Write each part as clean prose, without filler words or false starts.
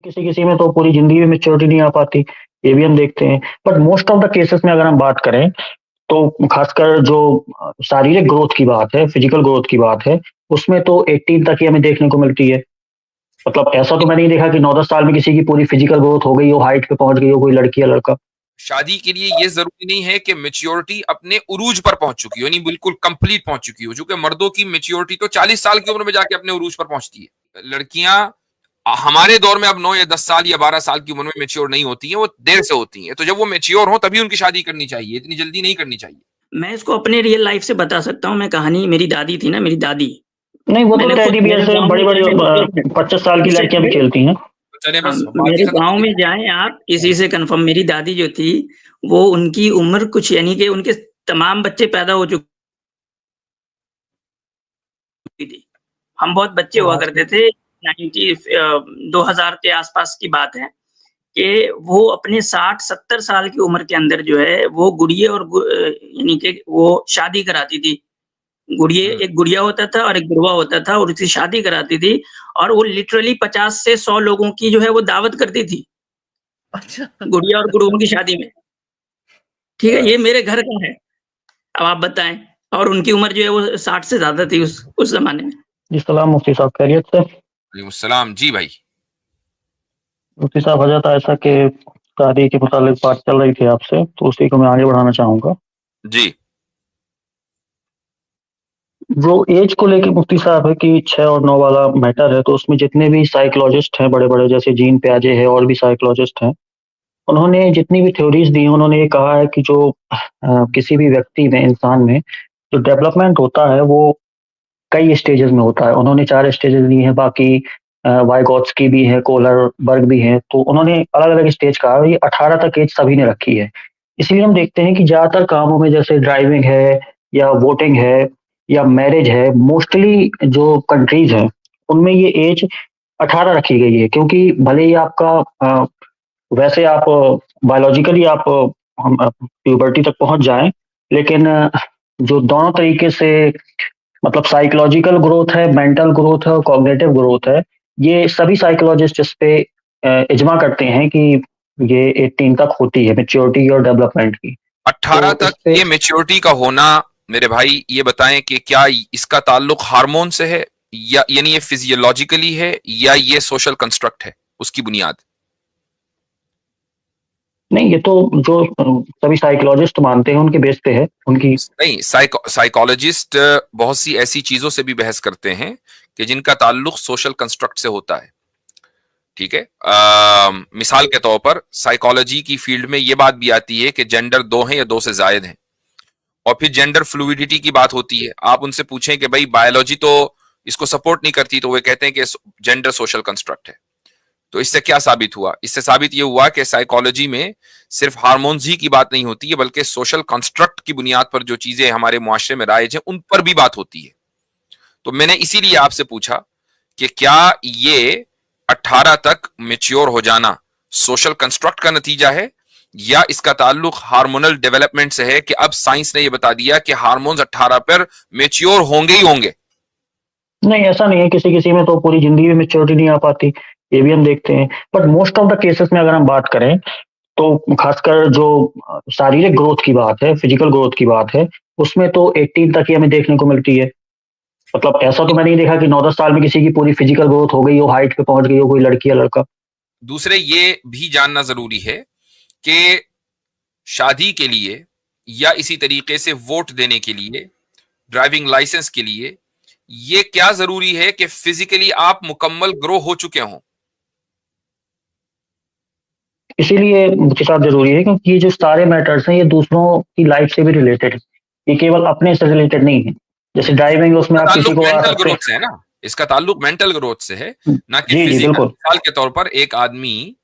किसी किसी में तो पूरी जिंदगी में मेच्योरिटी नहीं आ पाती, ये भी हम देखते हैं। But most of the cases में अगर हम बात करें तो खासकर जो शारीरिक ग्रोथ की बात है, फिजिकल ग्रोथ की बात है, उसमें तो 18 तक ही हमें देखने को मिलती है। मतलब ऐसा तो मैं नहीं देखा कि 9-10 साल में किसी की पूरी फिजिकल ग्रोथ हो गई हो, हाइट पे पहुंच गई हो कोई लड़की या लड़का। शादी के लिए ये जरूरी नहीं है कि मेच्योरिटी अपने उरूज पर पहुंच चुकी हो, यानी बिल्कुल कंप्लीट पहुंच चुकी हो, क्योंकि मर्दों की मेच्योरिटी तो 40 साल की उम्र में जाके अपने उरूज पर पहुंचती है। लड़कियां हमारे दौर में अब 9 या 10 साल या 12 साल की उम्र में मेच्योर नहीं होती हैं, वो देर से होती हैं। तो जब वो मेच्योर हो तभी उनकी शादी करनी चाहिए, इतनी जल्दी नहीं करनी चाहिए। मैं इसको अपने रियल लाइफ से बता सकता हूँ। मैं कहानी, मेरी दादी थी ना, मेरी दादी, नहीं वो तो मैंने खुद टेडी बियर मेरे से गाँव में बड़ी-बड़ी जाए 25 साल की इससे लड़कियां भी खेलती हैं। तो चले बस बात ही मेरे खत्म गाँव होगी। में जाएँ आप, इसी से कन्फर्म, मेरी दादी जो थी, वो उनकी उम्र कुछ यानी कि उनके तमाम बच्चे पैदा हो चुकी थी। हम बहुत बच्चे हुआ करते थे, 2000 के आस-पास की बात है, कि वो अपने 60-70 साल की उम्र के अंदर जो है, वो गुड़िया और यानी कि वो शादी कराती थी। एक गुड़िया होता था और एक गुड़वा होता था और उसकी शादी कराती थी और वो लिटरली 50 से 100 लोगों की जो है वो दावत करती थी। अच्छा। गुड़िया और गुड़ों की शादी में। ठीक है, ये मेरे घर का है। अब आप बताएँ, और उनकी उम्र जो है वो 60 से ज़्यादा थी उस ज़माने में। जी सलाम मुफ्ती साहब, खैरियत से? वालेकुम सलाम जी भाई। मुफ्ती साहब, वजह था ऐसा कि शादी के मुतालिक बात चल रही थी आपसे, तो उसी को मैं आगे बढ़ाना चाहूँगा। जी। जो एज को लेके मुफ्ती साहब है कि 6 और 9 वाला मैटर है, तो उसमें जितने भी साइकोलॉजिस्ट हैं बड़े-बड़े, जैसे जीन पियाजे है और भी साइकोलॉजिस्ट हैं, उन्होंने जितनी भी थ्योरीज़ दी हैं, उन्होंने ये कहा है कि जो किसी भी व्यक्ति में, इंसान में जो डेवलपमेंट होता है, वो कई स्टेजेज़ में होता है। उन्होंने 4 स्टेजेज़ दी हैं, बाकी वाइगॉत्स्की भी है, कोहलरबर्ग भी हैं, तो उन्होंने अलग-अलग स्टेज कहा है, ये 18 तक एज सभी ने रखी है। इसलिए हम देखते हैं कि ज़्यादातर कामों में जैसे ड्राइविंग है या वोटिंग है या मैरिज है, मोस्टली जो कंट्रीज़ हैं, उनमें ये एज 18 रखी गई है, क्योंकि भले ही आपका वैसे आप बायोलॉजिकली आप प्यूबर्टी तक पहुँच जाएँ, लेकिन जो दोनों तरीके से मतलब साइकोलॉजिकल ग्रोथ है, मेंटल ग्रोथ है और कॉग्निटिव ग्रोथ है, ये सभी साइकोलॉजिस्ट इस पे इज़्मा करते हैं कि ये 18 तक होती है मैच्योरिटी और डेवलपमेंट की। 18 तो तक इस पे ये मेच्योरिटी का होना, मेरे भाई ये बताएं कि क्या इसका ताल्लुक हार्मोन से है, या यानी ये फिजियोलॉजिकली है, या ये सोशल कंस्ट्रक्ट है उसकी बुनियाद? नहीं, ये तो जो सभी साइकोलॉजिस्ट मानते हैं उनके बेस पे है, उनकी नहीं, साइकोलॉजिस्ट बहुत सी ऐसी चीजों से भी बहस करते हैं कि जिनका ताल्लुक सोशल कंस्ट्रक्ट से होता है। ठीक है, मिसाल के तौर पर साइकोलॉजी की फील्ड में यह बात भी आती है कि जेंडर 2 हैं या 2 से जायद हैं, और फिर जेंडर फ्लूइडिटी की बात होती है। आप उनसे पूछें कि भाई बायोलॉजी तो इसको सपोर्ट नहीं करती, तो वे कहते हैं कि जेंडर सोशल कंस्ट्रक्ट है। तो इससे क्या साबित हुआ? इससे साबित यह हुआ कि साइकोलॉजी में सिर्फ हार्मोन्स ही की बात नहीं होती है, बल्कि सोशल कंस्ट्रक्ट की बुनियाद पर जो चीजें हमारे मुआशरे में राइज हैं उन पर भी बात होती है। तो मैंने इसीलिए आपसे पूछा कि क्या ये 18 तक मेच्योर हो जाना सोशल कंस्ट्रक्ट का नतीजा है, या इसका ताल्लुक हार्मोनल डेवलपमेंट से है कि अब साइंस ने यह बता दिया कि हार्मोन्स 18 पर मेच्योर होंगे ही होंगे? नहीं, ऐसा नहीं है, किसी-किसी में तो पूरी ज़िंदगी में मैच्योरिटी नहीं आ पाती, ये भी हम देखते हैं। But most of the cases में अगर हम बात करें, तो खासकर जो शारीरिक ग्रोथ की बात है, फिजिकल ग्रोथ की बात है, उसमें तो 18 तक ही हमें देखने को मिलती है। मतलब ऐसा तो मैं नहीं देखा कि 9-10 साल में किसी की पूरी फिजिकल ग्रोथ हो गई हो, हाइट पे पहुंच गई हो कोई लड़की या लड़का। दूसरे ये भी जानना जरूरी है कि शादी के लिए या इसी तरीके से वोट देने के लिए, ड्राइविंग लाइसेंस के लिए, ये क्या जरूरी है कि फिजिकली आप मुकम्मल ग्रो हो चुके हों? इसीलिए मुझे साथ ज़रूरी है, क्योंकि ये जो सारे मैटर्स हैं, ये दूसरों की लाइफ से भी रिलेटेड है। ये केवल अपने से रिलेटेड नहीं है। जैसे ड्राइविंग है, उसमें इसका आप किसी ताल्लुक को आ मेंटल सकते ग्रोथ से है ना, इसका ताल्लुक मेंटल ग्रोथ से है, ना कि जी, जी, फिजिकल। बिल्कुल। मिसाल के तौर पर एक आदमी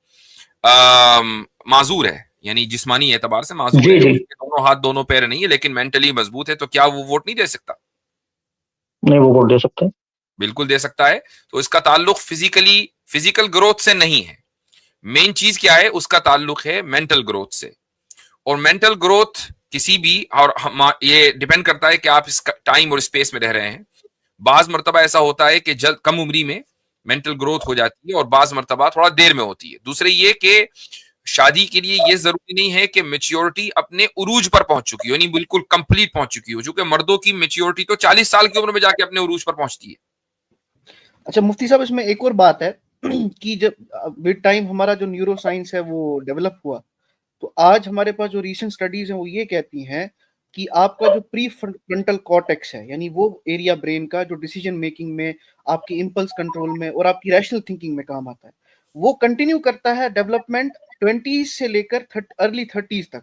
माजूर है, यानी जिस्मानी एतबार से माजूर जी, है, जी। उसके दोनों हाथ दोनों पैर नहीं है, लेकिन मेंटली मजबूत है, तो क्या वो वोट नहीं दे सकता? नहीं, वो वोट दे सकते हैं। बिल्कुल दे सकता है। तो इसका ताल्लुक फिजिकल ग्रोथ से नहीं है। मेन चीज क्या है? उसका ताल्लुक है मेंटल ग्रोथ से। और मेंटल ग्रोथ किसी भी, और ये डिपेंड करता है कि आप इस टाइम और स्पेस में रह रहे हैं। बाज मर्तबा ऐसा होता है कि जल्द कम उम्री में मेंटल ग्रोथ हो जाती है और बाज मर्तबा थोड़ा देर में होती है। दूसरे ये कि शादी के लिए ये जरूरी नहीं है कि मेच्योरिटी अपने उरूज पर पहुंच चुकी हो, यानी बिल्कुल कंप्लीट पहुंच चुकी हो, क्योंकि मर्दों की मेच्योरिटी तो 40 साल की उम्र में जाके अपने उरूज पर पहुंचती है। अच्छा मुफ्ती साहब, इसमें एक और बात है कि जब विद टाइम हमारा जो न्यूरो साइंस है वो डेवलप हुआ, तो आज हमारे पास जो रीसेंट स्टडीज हैं वो ये कहती हैं कि आपका जो प्री फ्रंटल कॉर्टेक्स है, यानी वो एरिया ब्रेन का जो डिसीजन मेकिंग में, आपकी इंपल्स कंट्रोल में और आपकी रैशनल थिंकिंग में काम आता है, वो कंटिन्यू करता है डेवलपमेंट 20s से लेकर अर्ली 30s तक।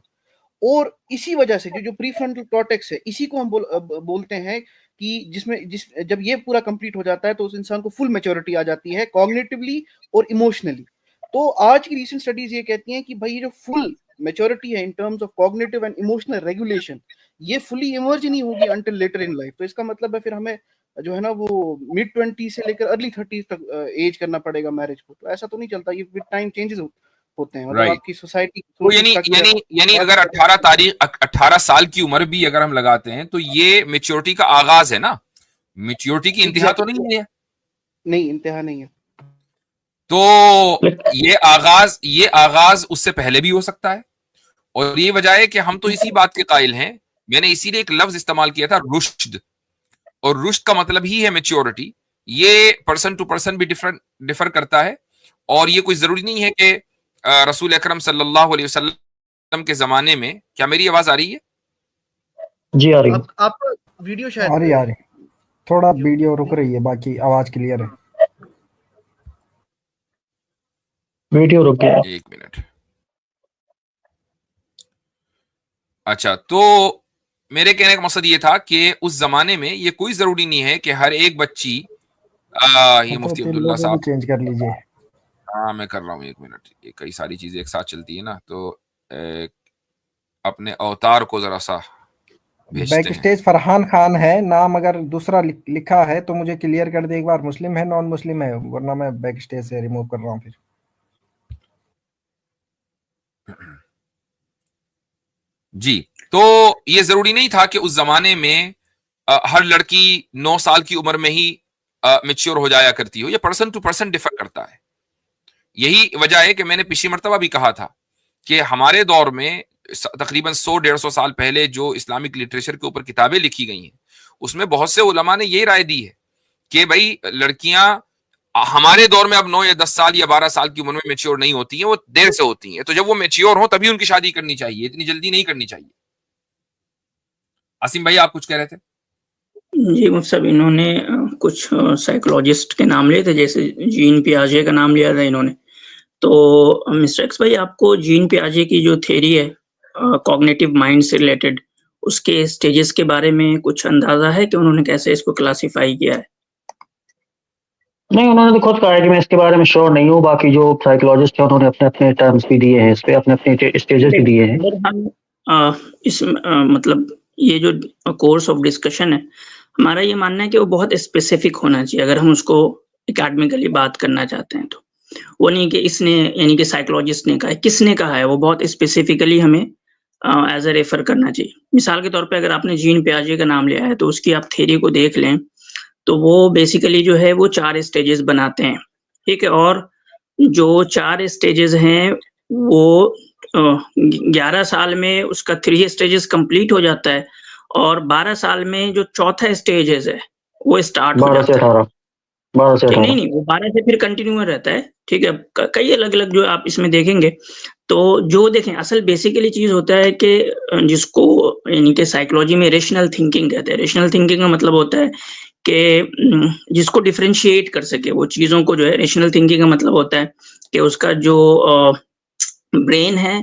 और इसी वजह से जो प्री फ्रंटल कॉर्टेक्स है, इसी को हम बोलते हैं कि जब ये पूरा कंप्लीट हो जाता है तो उस इंसान को फुल मैच्योरिटी आ जाती है कॉग्निटिवली और इमोशनली। तो आज की रीसेंट स्टडीज ये कहती हैं कि भाई ये जो फुल मैच्योरिटी है in terms of cognitive and emotional regulation, ये फुली इमर्ज नहीं होगी अंटिल लेटर इन लाइफ। तो इसका मतलब है फिर हमें जो है ना वो मिड 20 से लेकर अर्ली 30 तक एज करना पड़ेगा मैरिज को। तो ऐसा तो नहीं चलता, ये विद टाइम चेंजेस होते हैं, मतलब आपकी सोसाइटी तो यानी अगर 18 साल की उम्र भी अगर हम लगाते हैं तो ये मेच्योरिटी का आगाज है ना, मेच्योरिटी की इंतहा तो नहीं है। नहीं, इंतहा नहीं है। तो ये आगाज उससे पहले भी हो सकता है, और ये वजह है कि हम तो इसी बात के कायल हैं। मैंने इसीलिए एक लफ्ज इस्तेमाल किया था रुश्द, और रुश्द का मतलब ही है मेच्योरिटी। ये पर्सन टू पर्सन भी डिफर करता है, और ये कोई जरूरी नहीं है कि रसूल अकरम सल्लल्लाहु अलैहि वसल्लम के जमाने में। क्या मेरी आवाज आ रही है? जी आ रही है। आप वीडियो शायद आ रही थोड़ा वीडियो रुक रही है, बाकी आवाज क्लियर है। वीडियो रुक गया, 1 मिनट। अच्छा, तो मेरे कहने का मकसद ये था कि उस जमाने में ये कोई जरूरी नहीं है कि हर एक बच्ची ये मुफ्ती अब्दुल्ला साहब चेंज कर लीजिए। हाँ मैं कर रहा हूँ, 1 मिनट। ये कई सारी चीजें एक साथ चलती है ना, तो अपने अवतार को जरा सा भेजते हैं। बैक स्टेज फरहान खान है नाम, अगर दूसरा लिखा है तो मुझे क्लियर कर दे एक बार, मुस्लिम है नॉन मुस्लिम है, वरना मैं बैक स्टेज से रिमूव कर रहा हूँ फिर। जी, तो ये जरूरी नहीं था कि उस जमाने में हर लड़की 9 साल की उम्र में ही मेच्योर हो जाया करती हो। ये पर्सन टू पर्सन डिफर करता है। यही वजह है कि मैंने पिछली मर्तबा भी कहा था कि हमारे दौर में तकरीबन 100-150 साल पहले जो इस्लामिक लिटरेचर के ऊपर किताबें लिखी गई हैं, उसमें बहुत से उलमा ने यही राय दी है कि भाई लड़कियां हमारे दौर में अब 9 या 10 साल या 12 साल की उम्र में मेच्योर नहीं होती हैं, वो देर से होती हैं। तो जब वो मेच्योर हो तभी उनकी शादी करनी चाहिए, इतनी जल्दी नहीं करनी चाहिए। आसिम भाई आप कुछ कह रहे थे? जी मुफ्ती साहब, इन्होंने कुछ साइकोलॉजिस्ट के नाम लिए थे, जैसे जीन पियाजे का नाम लिया था इन्होंने। तो मिस्टर एक्स भाई, आपको जीन पियाजे की जो थ्योरी है कॉग्निटिव माइंड से रिलेटेड, उसके स्टेजेस के बारे में कुछ अंदाजा है कि उन्होंने कैसे इसको क्लासिफाई किया है? नहीं, उन्होंने तो खुद कहा है कि मैं इसके बारे में श्योर नहीं हूँ। बाकी जो साइकोलॉजिस्ट हैं उन्होंने अपने टर्म्स भी दिए हैं, इस पे अपने स्टेजेस भी दिए हैं। अगर हम इस मतलब ये जो कोर्स ऑफ डिस्कशन है, हमारा ये मानना है कि वो बहुत स्पेसिफिक होना चाहिए अगर हम उसको एकेडमिकली बात करना चाहते हैं तो। वो नहीं कि इसने यानी कि साइकोलॉजिस्ट ने कहा है, किसने कहा है, वो बहुत स्पेसिफिकली हमें एज अ रेफर करना चाहिए। मिसाल के तौर पे अगर आपने जीन पियाजे का नाम लिया है तो उसकी आप थ्योरी को देख लें तो वो बेसिकली जो है वो 4 स्टेजेस बनाते हैं, ठीक है? और जो 4 स्टेजेस हैं वो 11 साल में उसका 3 स्टेजेस कंप्लीट हो जाता है, और 12 साल में जो चौथा स्टेजेस है वो स्टार्ट हो 12 से जाता है। 18 12 से ठीक, 18 नहीं, वो 12 से फिर कंटिन्यू रहता है, ठीक है? कई अलग-अलग जो आप इसमें देखेंगे, तो जो देखें असल बेसिकली चीज़ होता है कि जिसको यानी कि साइकोलॉजी में रेशनल थिंकिंग कहते हैं। रेशनल थिंकिंग का मतलब होता है कि जिसको डिफरेंशिएट कर सके वो चीज़ों को, जो है रेशनल थिंकिंग का मतलब होता है कि उसका जो ब्रेन है,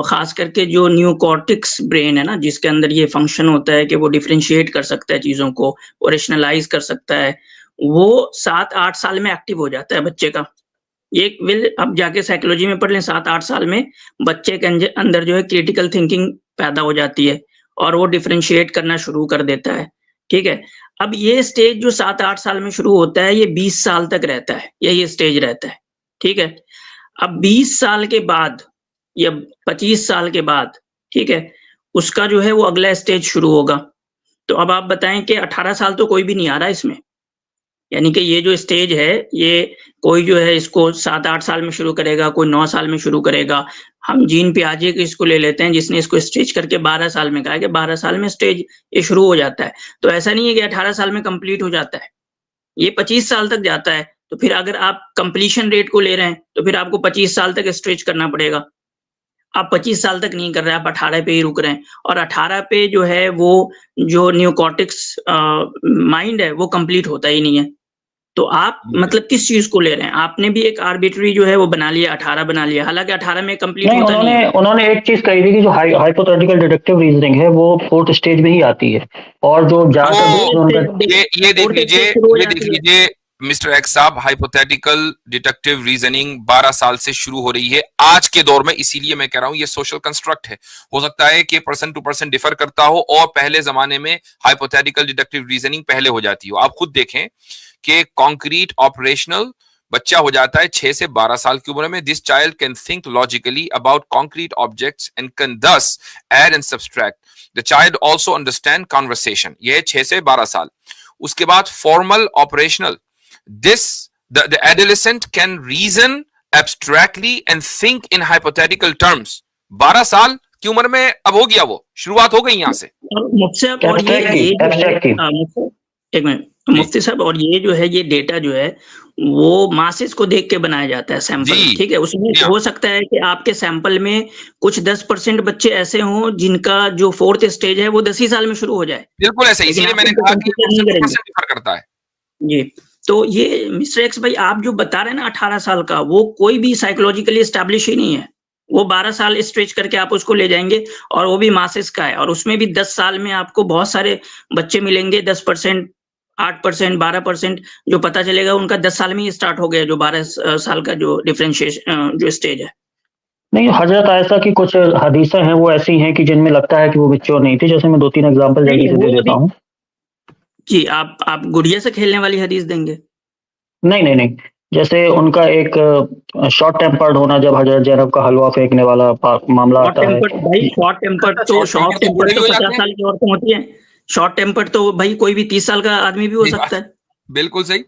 खास करके जो न्यूकॉर्टेक्स ब्रेन है ना, जिसके अंदर ये फंक्शन होता है कि वो डिफरेंशिएट कर सकता है चीज़ों को, वो रेशनलाइज़ कर सकता है, वो 7-8 साल में एक्टिव हो जाता है बच्चे का। ये आप जाके साइकोलॉजी में पढ़ लें, 7-8 साल में बच्चे के अंदर जो है क्रिटिकल थिंकिंग पैदा हो जाती है और वो डिफरेंशिएट करना शुरू कर देता है, ठीक है? अब ये स्टेज जो 7-8 साल में शुरू होता है, ये 20 साल तक रहता है, यही स्टेज रहता है, ठीक है? अब 20 साल के बाद या 25 साल के बाद, ठीक है, उसका जो है वो अगला स्टेज शुरू होगा। तो अब आप बताएं कि 18 साल तो कोई भी नहीं आ रहा इसमें, यानी कि ये जो स्टेज है, ये कोई जो है इसको 7-8 साल में शुरू करेगा, कोई 9 साल में शुरू करेगा। हम जीन पियाजे के इसको ले लेते हैं, जिसने इसको स्ट्रेच करके 12 साल में कहा है कि 12 साल में स्टेज ये शुरू हो जाता है। तो ऐसा नहीं है कि 18 साल में कंप्लीट हो जाता है, ये 25 साल तक जाता है। तो फिर अगर आप कंप्लीशन रेट को ले रहे हैं, तो फिर आपको 25 साल तक स्ट्रेच करना पड़ेगा। आप 25 साल तक नहीं कर रहे हैं, आप 18 पे ही रुक रहे हैं, और 18 पे जो है वो जो न्यूकॉर्टेक्स माइंड है वो कंप्लीट होता ही नहीं है। तो आप मतलब किस चीज़ को ले रहे हैं? आपने भी एक आर्बिट्री जो है वो बना लिया, 18 बना लिया, हालाँकि 18 में कंप्लीट नहीं, होता नहीं है। उन्होंने एक चीज़ कही थी कि जो हाइपोथेटिकल डिडक्टिव रीजनिंग है वो 4th स्टेज में ही आती है, और जो ज़्यादातर उनका ये देख लीजिए मिस्टर एक्स साहब, हाइपोथेटिकल डिडक्टिव रीजनिंग 12 साल से शुरू हो रही है आज के दौर में। इसीलिए मैं कह रहा हूं ये सोशल कंस्ट्रक्ट है। हो सकता है कि पर्सन टू पर्सन डिफर करता हो, और पहले जमाने में हाइपोथेटिकल डिडक्टिव रीजनिंग पहले हो जाती हो। आप खुद देखें कि कॉन्क्रीट ऑपरेशनल बच्चा हो जाता है 6 से 12 साल की उम्र में। This child can think logically about concrete objects and can दस add and subtract. The child also understand conversation. ये 6 से 12 साल। उसके बाद formal operational, this the adolescent can reason abstractly and think in hypothetical terms। 12 साल की उम्र में अब हो गया, वो शुरुआत हो गई यहां से। मुझसे और एक मिनट मुफ्ती साहब, और ये जो है, ये डेटा जो है वो मासेस को देख के बनाया जाता है, सैंपल, ठीक है। उसमें हो सकता है कि आपके सैंपल में कुछ 10% बच्चे ऐसे हों जिनका जो 4th स्टेज है वो 10 ही साल में शुरू हो जाए। बिल्कुल ऐसे, इसीलिए मैंने कहा कि डिफर करता है जी। तो ये मिस्टर एक्स भाई, आप जो बता रहे हैं ना 18 साल का, वो कोई भी साइकोलॉजिकली एस्टैब्लिश ही नहीं है। वो 12 साल स्ट्रेच करके आप उसको ले जाएंगे, और वो भी मासेस का है, और उसमें भी 10 साल में आपको बहुत सारे बच्चे मिलेंगे, 10%, 8%, 12%, जो पता चलेगा उनका 10 साल में ही स्टार्ट हो गया, जो 12 साल का जो डिफरेंशिएशन जो स्टेज है। नहीं, हजरत आयशा की कुछ हदीसें हैं वो ऐसी हैं कि जिनमें लगता है कि वो मैच्योर नहीं थी। जैसे मैं 2-3 एग्जांपल जल्दी से दे देता हूँ। जी, आप गुड़िया से खेलने वाली हदीस देंगे? नहीं। जैसे उनका एक शॉर्ट टेम्पर्ड होना, जब हजरत ज़ैनब का हलवा फेंकने वाला मामला आता है। भाई शॉर्ट टेम्पर्ड तो 50 साल की औरतें होती हैं। शॉर्ट टेम्पर्ड तो भाई कोई भी 30 साल का आदमी भी हो सकता है। बिल्कुल सही।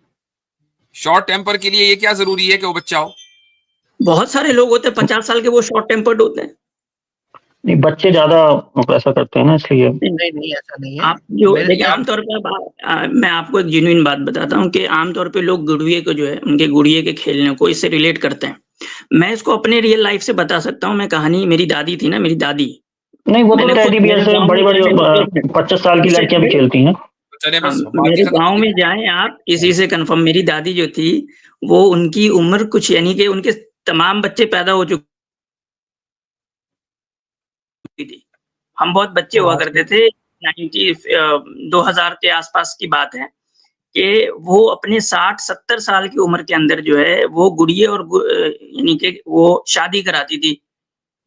शॉर्ट टेम्पर के लिए ये क्या जरूरी है कि वो बच्चा हो? बहुत सारे लोग होते हैं 50 साल के, वो शॉर्ट टेम्पर्ड होते हैं। नहीं, बच्चे ज्यादा ऐसा करते हैं ना, इसलिए। नहीं ऐसा नहीं है। आप जो देखिए, आमतौर पर मैं आपको एक जेन्युइन बात बताता हूँ कि आमतौर पे लोग गुड़िये को जो है, उनके गुड़िये के खेलने को इससे रिलेट करते हैं। मैं इसको अपने रियल लाइफ से बता सकता हूँ। मैं कहानी, मेरी दादी थी ना, मेरी दादी। नहीं, वो तो टेडी बियर से बड़ी 25 साल की लड़कियां भी खेलती हैं। मेरे गांव में जाएं आप, किसी से कंफर्म, मेरी दादी जो थी वो, उनकी उम्र कुछ, यानी कि उनके तमाम बच्चे पैदा हो चुके थी। हम बहुत बच्चे हुआ करते थे। 2000 के आसपास की बात है कि वो अपने 60-70 साल की उम्र के अंदर जो है वो गुड़िये और यानी कि वो शादी कराती थी।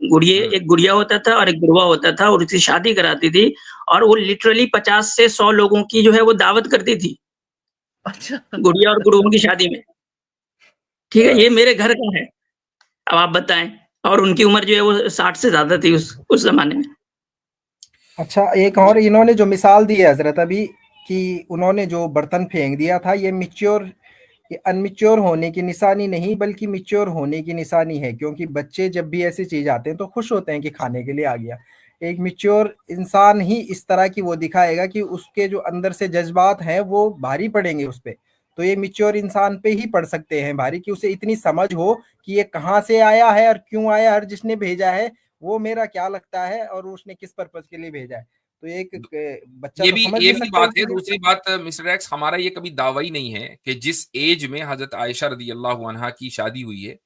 गुड़िये, एक गुड़िया होता था और एक गुड़वा होता था, और उसकी शादी कराती थी, और वो लिटरली 50 से 100 लोगों की जो है वो दावत करती थी। अच्छा। गुड़िया और गुड़वों की शादी में, ठीक है। ये मेरे घर का है। अब आप बताएं, और उनकी उम्र जो है वो 60 से ज्यादा थी उस जमाने में। अच्छा, एक और इन्होंने जो मिसाल दी है हजरत अभी, कि उन्होंने जो बर्तन फेंक दिया था, ये अनमिच्योर होने की निशानी नहीं बल्कि मिच्योर होने की निशानी है। क्योंकि बच्चे जब भी ऐसी चीज आते हैं तो खुश होते हैं कि खाने के लिए आ गया। एक मिच्योर इंसान ही इस तरह की वो दिखाएगा कि उसके जो अंदर से जज्बात हैं वो भारी पड़ेंगे उस पर। तो ये मिच्योर इंसान पे ही पड़ सकते हैं भारी, कि उसे इतनी समझ हो कि ये कहाँ से आया है और क्यों आया है, जिसने भेजा है वो मेरा क्या लगता है और उसने किस पर्पस के लिए भेजा है। तो एक बच्चा ये तो भी समझ ये नहीं भी सकता। बात है। दूसरी बात मिस्टर एक्स, हमारा ये कभी दावा ही नहीं है कि जिस एज में हजरत आयशा रदी अल्लाह अन्हा की शादी हुई है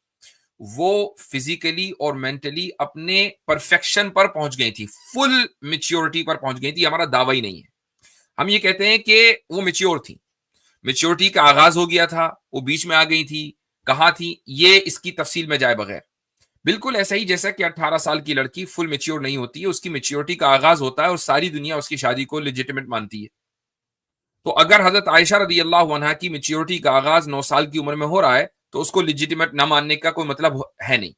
वो फिजिकली और मेंटली अपने परफेक्शन पर पहुंच गई थी, फुल मैच्योरिटी पर पहुंच गई थी। हमारा दावा ही नहीं है। हम ये कहते हैं कि वो मैच्योर थी, मैच्योरिटी का आगाज हो गया था, वो बीच में आ गई थी, कहां थी, ये इसकी तफसील में जाए बगैर। बिल्कुल ऐसा ही जैसा कि 18 साल की लड़की फुल मैच्योर नहीं होती है, उसकी मैच्योरिटी का आगाज होता है और सारी दुनिया उसकी शादी को लेजिटिमेट मानती है। तो अगर हजरत आयशा रदी अल्लाह अन्हा की मैच्योरिटी का आगाज 9 साल की उम्र में हो रहा है तो उसको लेजिटिमेट ना मानने का कोई मतलब है नहीं।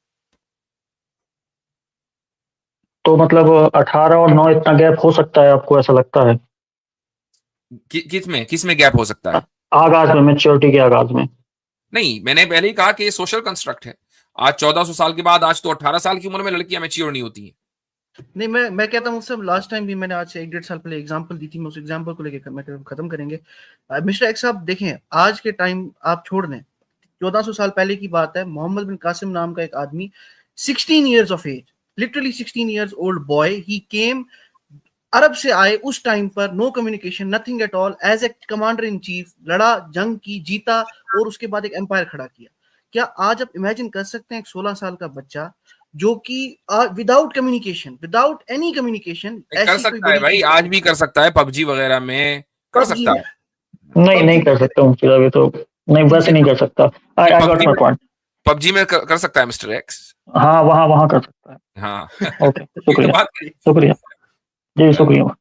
तो मतलब 18 और 9 इतना गैप हो सकता है, आपको ऐसा लगता है? किस में गैप हो सकता है? आगाज में, मेच्योरिटी के आगाज में। नहीं, मैंने पहले ही कहा कि ये सोशल कंस्ट्रक्ट है। आज 1400 साल के बाद, आज तो 18 साल की उम्र में लड़कियां मैच्योर नहीं होती हैं। नहीं, मैं कहता हूँ उससे लास्ट टाइम भी मैंने आज से 1-1.5 साल पहले एग्जांपल दी थी, मैं उस एग्जांपल को लेकर मैं खत्म करेंगे। मिस्टर एक्स साहब देखें, आज के टाइम आप छोड़ दें, 1400 साल पहले की बात है, मोहम्मद बिन कासिम नाम का एक आदमी 16 years of age, literally 16 years old boy, he came, अरब से आए उस टाइम पर, no communication, nothing at all, as a commander in chief लड़ा, जंग की, जीता और उसके बाद एक एम्पायर खड़ा किया। क्या आज आप इमेजिन कर सकते हैं एक 16 साल का बच्चा जो कि without communication, without any communication, कर सकता है भाई, आज भी कर सकता है, पबजी वगैरह में कर सकता है। नहीं कर सकता हूँ फिर अभी तो, नहीं वैसे नहीं कर सकता। I got my point. PUBG में कर सकता है मिस्टर एक्स। हाँ, वहां कर सकता है। हाँ ओके, शुक्रिया बात शुक्रिया जी, शुक्रिया।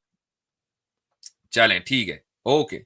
चलें, ठीक है, ओके।